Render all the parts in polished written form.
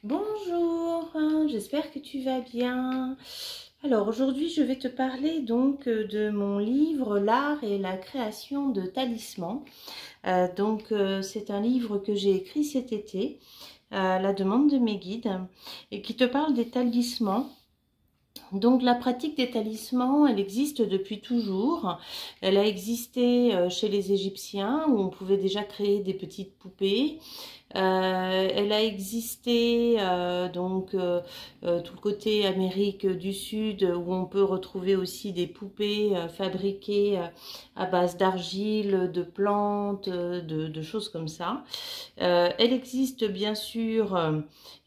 Bonjour, j'espère que tu vas bien. Alors aujourd'hui je vais te parler donc de mon livre L'art et la création de talismans. C'est un livre que j'ai écrit cet été à la demande de mes guides et qui te parle des talismans. Donc la pratique des talismans, elle existe depuis toujours. Elle a existé chez les Égyptiens où on pouvait déjà créer des petites poupées. Elle a existé tout le côté Amérique du Sud où on peut retrouver aussi des poupées fabriquées à base d'argile, de plantes, de choses comme ça. Elle existe bien sûr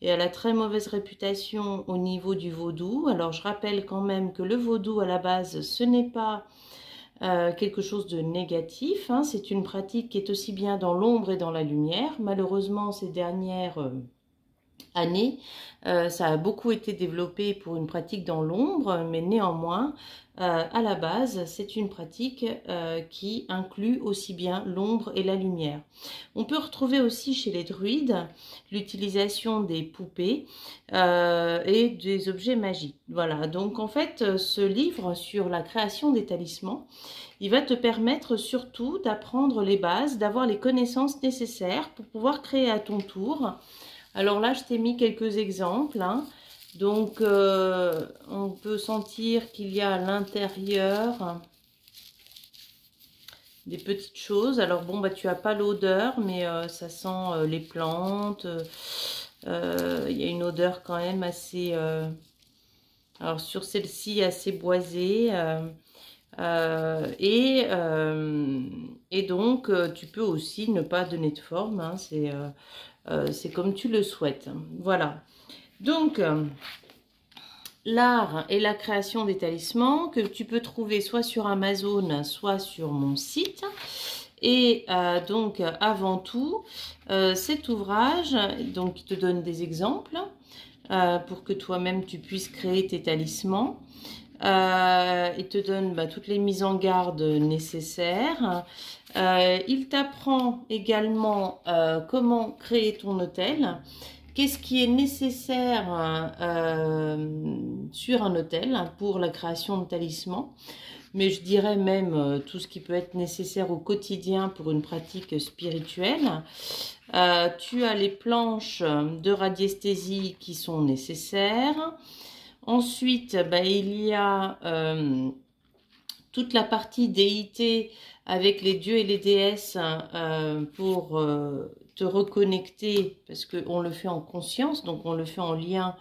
et elle a très mauvaise réputation au niveau du vaudou. Alors je rappelle quand même que le vaudou à la base ce n'est pas quelque chose de négatif, hein. C'est une pratique qui est aussi bien dans l'ombre et dans la lumière. Malheureusement, ces dernières années, ça a beaucoup été développé pour une pratique dans l'ombre, mais néanmoins, à la base, c'est une pratique qui inclut aussi bien l'ombre et la lumière. On peut retrouver aussi chez les druides l'utilisation des poupées et des objets magiques. Voilà, donc en fait, ce livre sur la création des talismans, il va te permettre surtout d'apprendre les bases, d'avoir les connaissances nécessaires pour pouvoir créer à ton tour. Alors là, je t'ai mis quelques exemples, hein. Donc, on peut sentir qu'il y a à l'intérieur des petites choses. Alors bon, bah tu n'as pas l'odeur, mais ça sent les plantes. Il y a une odeur quand même assez... alors sur celle-ci, assez boisée. Et donc, tu peux aussi ne pas donner de forme, hein, c'est comme tu le souhaites. Voilà. Donc, l'art et la création des talismans que tu peux trouver soit sur Amazon, soit sur mon site. Et donc, avant tout, cet ouvrage, donc, il te donne des exemples pour que toi-même tu puisses créer tes talismans. Il te donne toutes les mises en garde nécessaires. Il t'apprend également comment créer ton hôtel. Qu'est-ce qui est nécessaire sur un hôtel pour la création de talismans? Mais je dirais même tout ce qui peut être nécessaire au quotidien pour une pratique spirituelle. Tu as les planches de radiesthésie qui sont nécessaires. Ensuite, il y a toute la partie déité avec les dieux et les déesses pour te reconnecter, parce qu'on le fait en conscience, donc on le fait en lien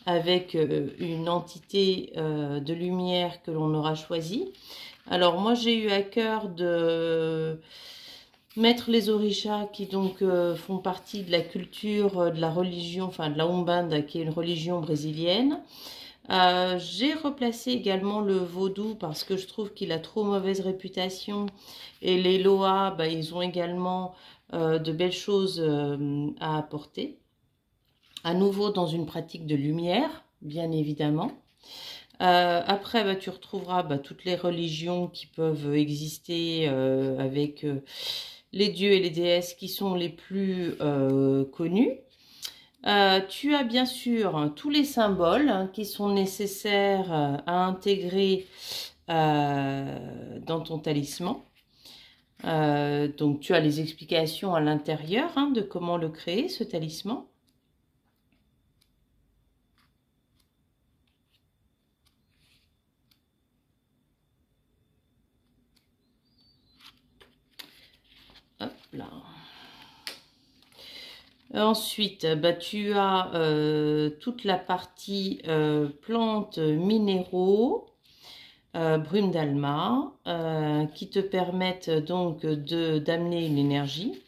avec une entité de lumière que l'on aura choisie. Alors moi j'ai eu à cœur de mettre les orishas qui donc font partie de la culture, de la religion, enfin de la Umbanda qui est une religion brésilienne. J'ai replacé également le vaudou parce que je trouve qu'il a trop mauvaise réputation et les Loas, ils ont également de belles choses à apporter. À nouveau dans une pratique de lumière, bien évidemment. Après, tu retrouveras toutes les religions qui peuvent exister avec les dieux et les déesses qui sont les plus connus. Tu as bien sûr tous les symboles qui sont nécessaires à intégrer dans ton talisman. Donc tu as les explications à l'intérieur de comment le créer, ce talisman. Hop là. Ensuite, tu as toute la partie plantes minéraux, brume d'Alma, qui te permettent donc d'amener une énergie.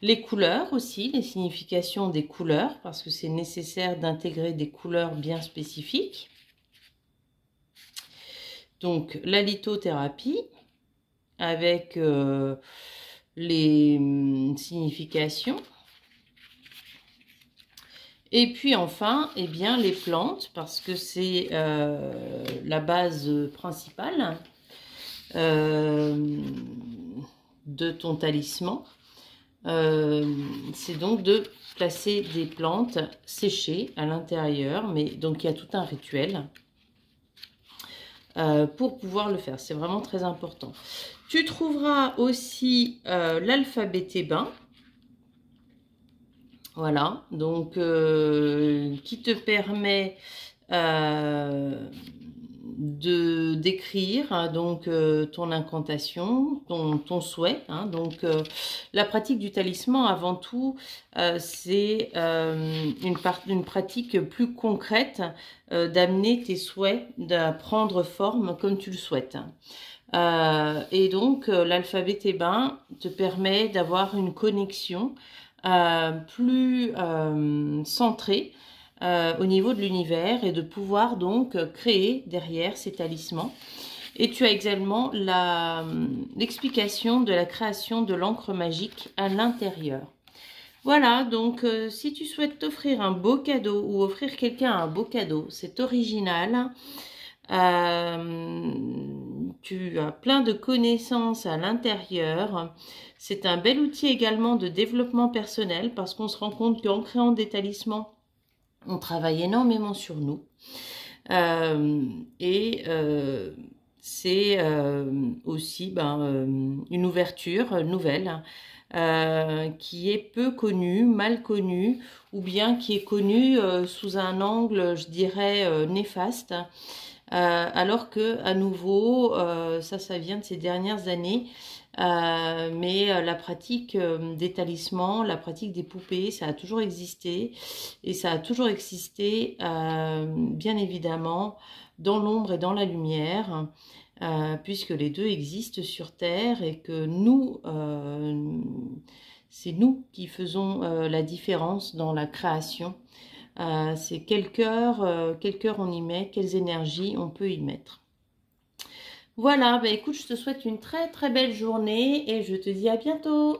Les couleurs aussi, les significations des couleurs, parce que c'est nécessaire d'intégrer des couleurs bien spécifiques. Donc, la lithothérapie, avec les significations. Et puis enfin, les plantes, parce que c'est la base principale de ton talisman. c'est donc de placer des plantes séchées à l'intérieur, mais donc il y a tout un rituel pour pouvoir le faire. C'est vraiment très important. Tu trouveras aussi l'alphabet thébain. Voilà, donc qui te permet d'écrire hein, donc ton incantation, ton souhait. Hein, donc la pratique du talisman, avant tout, c'est une pratique plus concrète d'amener tes souhaits, de prendre forme comme tu le souhaites. Et donc l'alphabet thébain te permet d'avoir une connexion plus centrée au niveau de l'univers et de pouvoir donc créer derrière ces talismans. Et tu as également l'explication de la création de l'encre magique à l'intérieur. Voilà, donc si tu souhaites t'offrir un beau cadeau ou offrir quelqu'un un beau cadeau, c'est original. Tu as plein de connaissances à l'intérieur. C'est un bel outil également de développement personnel parce qu'on se rend compte qu'en créant des talismans, on travaille énormément sur nous. C'est aussi une ouverture nouvelle qui est peu connue, mal connue, ou bien qui est connue sous un angle, je dirais, néfaste. Alors que à nouveau, ça vient de ces dernières années, mais la pratique des talismans, la pratique des poupées, ça a toujours existé, et ça a toujours existé, bien évidemment, dans l'ombre et dans la lumière, puisque les deux existent sur Terre, et que nous, c'est nous qui faisons la différence dans la création. C'est quel cœur on y met, quelles énergies on peut y mettre. Voilà, écoute, je te souhaite une très très belle journée et je te dis à bientôt.